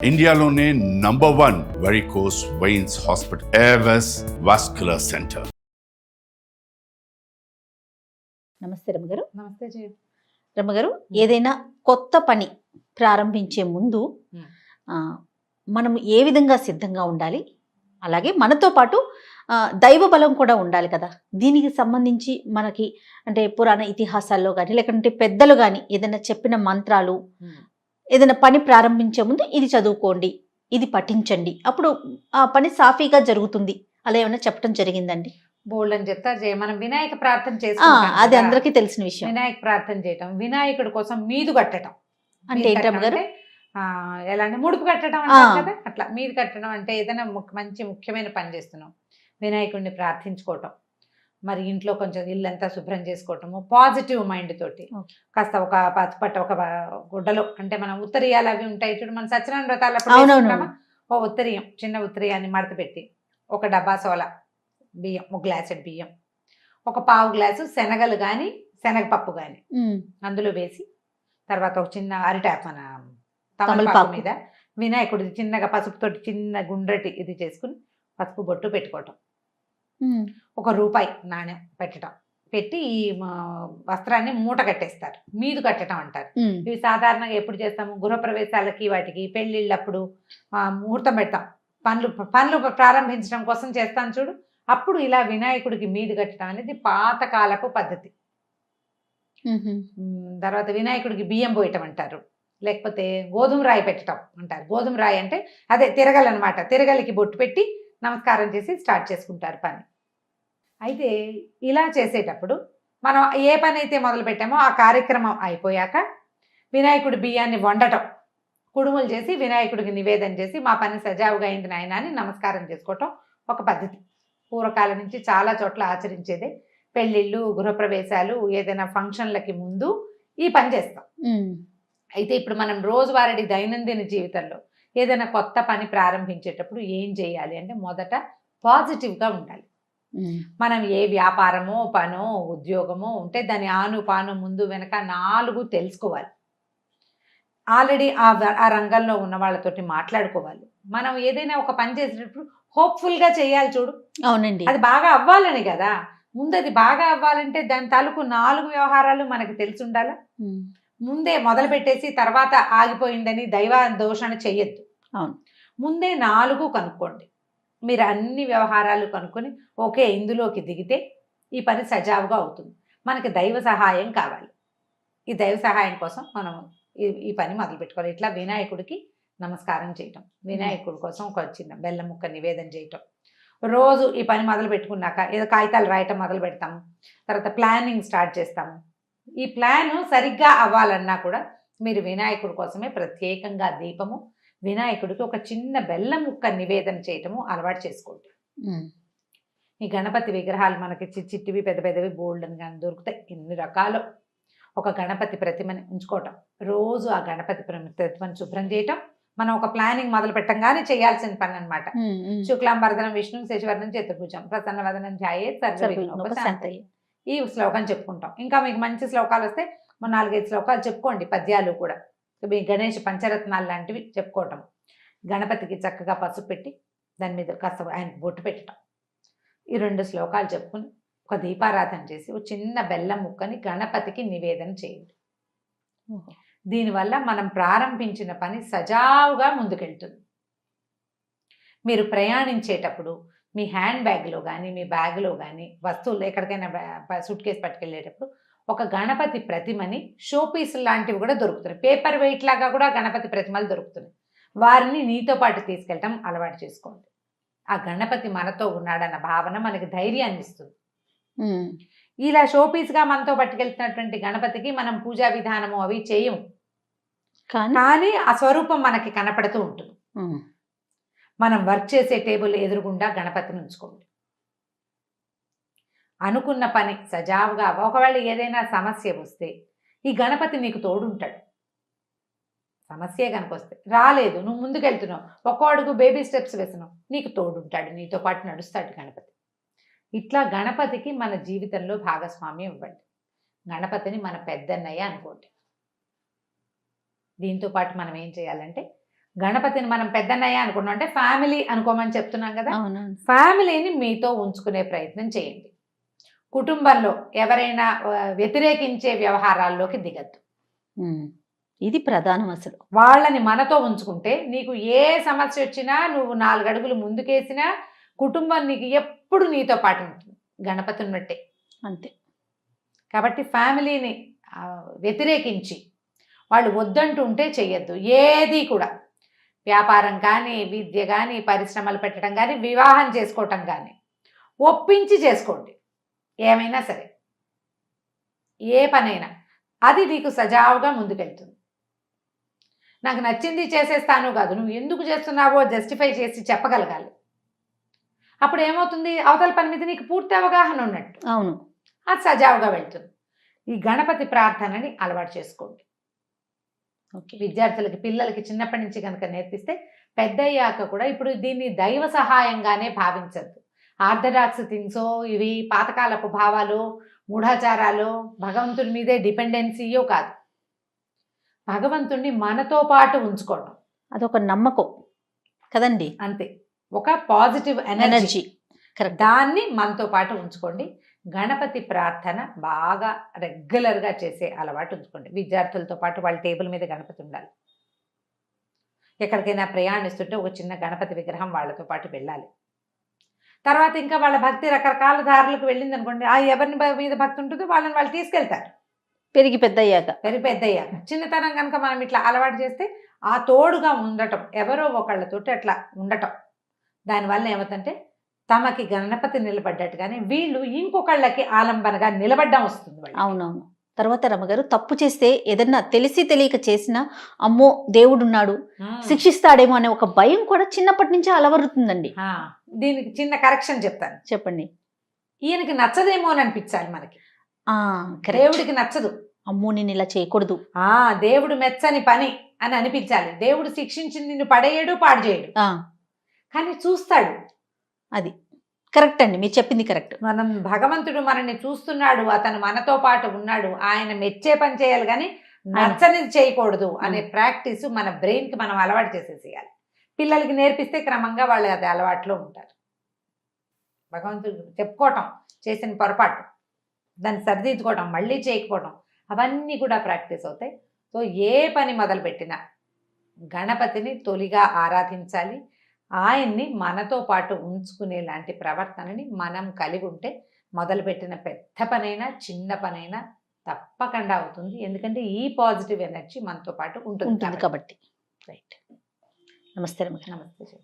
ఇండియాలోనే #1 varicose veins hospital Avis vascular centre. నమస్తే రమ్మగారు. నమస్తే జయ. రమ్మగారు, ఏదైనా కొత్త పని ప్రారంభించే ముందు మనం ఏ విధంగా సిద్ధంగా ఉండాలి, అలాగే మనతో పాటు దైవ బలం కూడా ఉండాలి కదా. దీనికి సంబంధించి మనకి అంటే పురాణ ఇతిహాసాల్లో కానీ లేకుంటే పెద్దలు కానీ ఏదైనా చెప్పిన మంత్రాలు, ఏదైనా పని ప్రారంభించే ముందు ఇది చదువుకోండి, ఇది పఠించండి, అప్పుడు ఆ పని సాఫీగా జరుగుతుంది, అలా ఏమైనా చెప్పడం జరిగిందండి? బోల్డ్ అని చెప్తారు జయ. మనం వినాయక ప్రార్థన చేసుకుంటాం, అది అందరికీ తెలిసిన విషయం. వినాయక ప్రార్థన చేయటం, వినాయకుడి కోసం మీదు కట్టడం అంటే ఏంటమ్మగారు? ఎలా అంటే ముడుపు కట్టడం అంటారు కదా, అట్లా మీది కట్టడం అంటే ఏదైనా మంచి ముఖ్యమైన పని చేస్తున్నాం, వినాయకుడిని ప్రార్థించుకోవటం, మరి ఇంట్లో కొంచెం ఇల్లంతా శుభ్రం చేసుకోవటము, పాజిటివ్ మైండ్ తోటి కాస్త ఒక పట్ట ఒక గుడ్డలో, అంటే మనం ఉత్తరీయాలు అవి ఉంటాయి చూడు, మన సత్యనారాయణ వ్రతాలు ఓ ఉత్తరీయం, చిన్న ఉత్తరీయాన్ని మడత పెట్టి ఒక డబ్బా సోల బియ్యం, ఒక గ్లాసెడ్ బియ్యం, ఒక పావు గ్లాసు శనగలు కానీ శనగపప్పు కానీ అందులో వేసి, తర్వాత ఒక చిన్న అరిటాకు మన తమలపాకు మీద వినాయకుడి చిన్నగా పసుపుతోటి చిన్న గుండ్రటి ఇది చేసుకుని పసుపు బొట్టు పెట్టుకోవటం, ₹1 నాణ్యం పెట్టడం, పెట్టి ఈ వస్త్రాన్ని మూట కట్టేస్తారు, మీదు కట్టడం అంటారు. ఇవి సాధారణంగా ఎప్పుడు చేస్తాము, గృహప్రవేశాలకి వాటికి పెళ్ళిళ్ళప్పుడు ముహూర్తం పెడతాం, పనులు ప్రారంభించడం కోసం చేస్తాం చూడు, అప్పుడు ఇలా వినాయకుడికి మీది కట్టడం అనేది పాతకాలపు పద్ధతి. తర్వాత వినాయకుడికి బియ్యం పోయటం అంటారు, లేకపోతే గోధుమ రాయి పెట్టడం అంటారు. గోధుమ రాయి అంటే అదే తిరగలి అనమాట, తిరగలికి బొట్టు పెట్టి నమస్కారం చేసి స్టార్ట్ చేసుకుంటారు పని. అయితే ఇలా చేసేటప్పుడు మనం ఏ పని అయితే మొదలు పెట్టామో ఆ కార్యక్రమం అయిపోయాక వినాయకుడి బియ్యాన్ని వండటం, కుడుములు చేసి వినాయకుడికి నివేదన చేసి మా పని సజావుగా అయింది నాయన అని నమస్కారం చేసుకోవటం ఒక పద్ధతి. పూర్వకాలం నుంచి చాలా చోట్ల ఆచరించేదే. పెళ్ళిళ్ళు, గృహప్రవేశాలు, ఏదైనా ఫంక్షన్లకి ముందు ఈ పని చేస్తాం. అయితే ఇప్పుడు మనం రోజువారీ దైనందిన జీవితంలో ఏదైనా కొత్త పని ప్రారంభించేటప్పుడు ఏం చేయాలి అంటే, మొదట పాజిటివ్గా ఉండాలి. మనం ఏ వ్యాపారమో పనో ఉద్యోగమో ఉంటే దాని ఆను ముందు వెనక 4 తెలుసుకోవాలి. ఆల్రెడీ ఆ రంగంలో ఉన్న వాళ్ళతోటి మాట్లాడుకోవాలి. మనం ఏదైనా ఒక పని చేసేటప్పుడు హోప్ఫుల్గా చేయాలి చూడు. అవునండి, అది బాగా అవ్వాలని కదా. ముందు అది బాగా అవ్వాలంటే దాని తాలూకు 4 వ్యవహారాలు మనకి తెలిసి ఉండాలి. ముందే మొదలు పెట్టేసి తర్వాత ఆగిపోయిందని దైవ దోషణ చెయ్యొద్దు. అవును, ముందే 4 కనుక్కోండి. మీరు అన్ని వ్యవహారాలు కనుక్కొని ఓకే ఇందులోకి దిగితే ఈ పని సజావుగా అవుతుంది. మనకి దైవ సహాయం కావాలి. ఈ దైవ సహాయం కోసం మనం ఈ పని మొదలు పెట్టుకోవాలి. ఇట్లా వినాయకుడికి నమస్కారం చేయటం, వినాయకుడి కోసం ఒక చిన్న బెల్లం ముక్క నివేదన చేయటం. రోజు ఈ పని మొదలు పెట్టుకున్నాక ఏదో కాగితాలు రాయటం మొదలు పెడతాము, తర్వాత ప్లానింగ్ స్టార్ట్ చేస్తాము. ఈ ప్లాను సరిగ్గా అవ్వాలన్నా కూడా మీరు వినాయకుడి కోసమే ప్రత్యేకంగా దీపము, వినాయకుడికి ఒక చిన్న బెల్లం ముక్క నివేదన చేయటము అలవాటు చేసుకోండి. ఈ గణపతి విగ్రహాలు మనకి చిట్టివి పెద్ద పెద్దవి బోల్డ్ అని కానీ దొరుకుతాయి, ఎన్ని రకాలు. ఒక గణపతి ప్రతిమని ఉంచుకోవటం, రోజు ఆ గణపతి ప్రతిమని శుభ్రం చేయటం మనం ఒక ప్లానింగ్ మొదలు పెట్టంగానే చేయాల్సిన పని అనమాట. శుక్లాంబరధరం విష్ణు శశివర్ణం చతుర్భుజం ప్రసన్నవదనం ధ్యాయేత్ సర్వవిఘ్నోపశాంతయే. ఈ శ్లోకం చెప్పుకుంటాం. ఇంకా మీకు మంచి శ్లోకాలు వస్తే 4-5 శ్లోకాలు చెప్పుకోండి, పద్యాలు కూడా. మీ గణేష్ పంచరత్నాలు లాంటివి చెప్పుకోవటం. గణపతికి చక్కగా పసుపు పెట్టి దాని మీద కాస్త ఆయనకు బొట్టు పెట్టడం, ఈ 2 శ్లోకాలు చెప్పుకుని ఒక దీపారాధన చేసి ఒక చిన్న బెల్లం ముక్కని గణపతికి నివేదన చేయండి. దీనివల్ల మనం ప్రారంభించిన పని సజావుగా ముందుకెళ్తుంది. మీరు ప్రయాణించేటప్పుడు మీ హ్యాండ్ బ్యాగ్లో కానీ మీ బ్యాగ్లో కానీ వస్తువులు ఎక్కడికైనా సూట్ కేసు పట్టుకెళ్ళేటప్పుడు ఒక గణపతి ప్రతిమని షోపీస్ లాంటివి కూడా దొరుకుతున్నాయి, పేపర్ వెయిట్ లాగా కూడా గణపతి ప్రతిమలు దొరుకుతున్నాయి. వారిని నీతో పాటు తీసుకెళ్ళటం అలవాటు చేసుకోండి. ఆ గణపతి మనతో ఉన్నాడన్న భావన మనకి ధైర్యాన్ని ఇస్తుంది. ఇలా షోపీస్గా మనతో పట్టుకెళ్తున్నటువంటి గణపతికి మనం పూజా విధానము అవి చేయము, కానీ ఆ స్వరూపం మనకి కనపడుతూ ఉంటుంది. మనం వర్క్ చేసే టేబుల్ ఎదురుగుండా గణపతిని ఉంచుకోండి. అనుకున్న పని సజావుగా, ఒకవేళ ఏదైనా సమస్య వస్తే ఈ గణపతి నీకు తోడుంటాడు. సమస్య కనుక వస్తే రాలేదు, నువ్వు ముందుకెళ్తున్నావు, ఒక్కో అడుగు బేబీ స్టెప్స్ వేసినావు, నీకు తోడుంటాడు, నీతో పాటు నడుస్తాడు గణపతి. ఇట్లా గణపతికి మన జీవితంలో భాగస్వామ్యం ఇవ్వండి. గణపతిని మన పెద్దన్నయ్య అనుకోండి. దీంతో పాటు మనం ఏం చేయాలంటే గణపతిని మనం పెద్దన్నయ్య అనుకున్నాం అంటే ఫ్యామిలీ అనుకోమని చెప్తున్నాం కదా. అవునవును. ఫ్యామిలీని మీతో ఉంచుకునే ప్రయత్నం చేయండి. కుటుంబంలో ఎవరైనా వ్యతిరేకించే వ్యవహారాల్లోకి దిగద్దు. ఇది ప్రధానం అసలు. వాళ్ళని మనతో ఉంచుకుంటే నీకు ఏ సమస్య వచ్చినా నువ్వు 4 అడుగులు ముందుకేసినా కుటుంబం నీకు ఎప్పుడు నీతో పాటు ఉంటుంది, గణపతి ఉన్నట్టే. అంతే. కాబట్టి ఫ్యామిలీని వ్యతిరేకించి వాళ్ళు వద్దంటూ ఉంటే చెయ్యొద్దు. ఏది కూడా వ్యాపారం కానీ, విద్య కానీ, పరిశ్రమలు పెట్టడం కానీ, వివాహం చేసుకోవటం కానీ ఒప్పించి చేసుకోండి. ఏమైనా సరే, ఏ పనైనా అది నీకు సజావుగా ముందుకెళ్తుంది. నాకు నచ్చింది చేసేస్తాను కాదు, నువ్వు ఎందుకు చేస్తున్నావో జస్టిఫై చేసి చెప్పగలగాలి. అప్పుడు ఏమవుతుంది, అవతల పని మీద నీకు పూర్తి అవగాహన ఉన్నట్టు. అవును, అది సజావుగా వెళ్తుంది. ఈ గణపతి ప్రార్థనని అలవాటు చేసుకోండి. ఓకే. విద్యార్థులకి, పిల్లలకి చిన్నప్పటి నుంచి కనుక నేర్పిస్తే పెద్దయ్యాక కూడా ఇప్పుడు దీన్ని దైవ సహాయంగానే భావించద్దు. ఆర్థడాక్స్ థింగ్సో, ఇవి పాతకాలపు భావాలు, మూఢాచారాలు, భగవంతుడి మీదే డిపెండెన్సీయో కాదు. భగవంతుణ్ణి మనతో పాటు ఉంచుకోవడం, అదొక నమ్మకం కదండి. అంతే. ఒక పాజిటివ్ ఎనర్జీ, దాన్ని మనతో పాటు ఉంచుకోండి. గణపతి ప్రార్థన బాగా రెగ్యులర్గా చేసే అలవాటు ఉంచుకోండి. విద్యార్థులతో పాటు వాళ్ళ టేబుల్ మీద గణపతి ఉండాలి. ఎక్కడికైనా ప్రయాణిస్తుంటే ఒక చిన్న గణపతి విగ్రహం వాళ్ళతో పాటు వెళ్ళాలి. తర్వాత ఇంకా వాళ్ళ భక్తి రకరకాల దారులకు వెళ్ళింది అనుకోండి, ఎవరిని మీద భక్తి ఉంటుందో వాళ్ళని వాళ్ళు తీసుకెళ్తారు. పెరిగి పెద్దయ్యాక చిన్నతనం కనుక మనం ఇట్లా అలవాటు చేస్తే ఆ తోడుగా ఉండటం, ఎవరో ఒకళ్ళతోటి అట్లా ఉండటం, దానివల్ల ఏమవుతుందంటే తమకి గణపతి నిలబడ్డట్టుగానే వీళ్ళు ఇంకొకళ్ళకి ఆలంబనగా నిలబడ్డం వస్తుంది. అవునవును. తర్వాత రమ్మగారు, తప్పు చేస్తే ఏదన్నా తెలిసి తెలియక చేసినా అమ్మో దేవుడున్నాడు శిక్షిస్తాడేమో అనే ఒక భయం కూడా చిన్నప్పటి నుంచే అలవరుతుందండి. దీనికి చిన్న కరెక్షన్ చెప్తాను. చెప్పండి. ఈయనకి నచ్చదేమో అని అనిపించాలి మనకి. దేవుడికి నచ్చదు, అమ్మో నేను ఇలా చేయకూడదు, దేవుడు మెచ్చని పని అని అనిపించాలి. దేవుడు శిక్షించి నిన్ను పడేయడు, పాడు చేయడు, కానీ చూస్తాడు. అది కరెక్ట్ అండి, మీరు చెప్పింది కరెక్ట్. మనం భగవంతుడు మనల్ని చూస్తున్నాడు, అతను మనతో పాటు ఉన్నాడు, ఆయన మెచ్చే పని చేయాలి కానీ నచ్చనిది చేయకూడదు అనే ప్రాక్టీస్ మన బ్రెయిన్కి మనం అలవాటు చేసేసేయాలి. పిల్లలకి నేర్పిస్తే క్రమంగా వాళ్ళు అది అలవాట్లో ఉంటారు. భగవంతుడు చెప్పుకోవటం, చేసిన పొరపాటు దాన్ని సరిదిద్దుకోవటం, మళ్ళీ చేయకపోవటం, అవన్నీ కూడా ప్రాక్టీస్ అవుతాయి. సో ఏ పని మొదలుపెట్టినా గణపతిని తొలిగా ఆరాధించాలి. ఆయన్ని మనతో పాటు ఉంచుకునేలాంటి ప్రవర్తనని మనం కలిగి ఉంటే మొదలుపెట్టిన పెద్ద పనైనా చిన్న పనైనా తప్పకుండా అవుతుంది. ఎందుకంటే ఈ పాజిటివ్ ఎనర్జీ మనతో పాటు ఉంటుంది కాబట్టి. రైట్. నమస్తే. నమస్తే.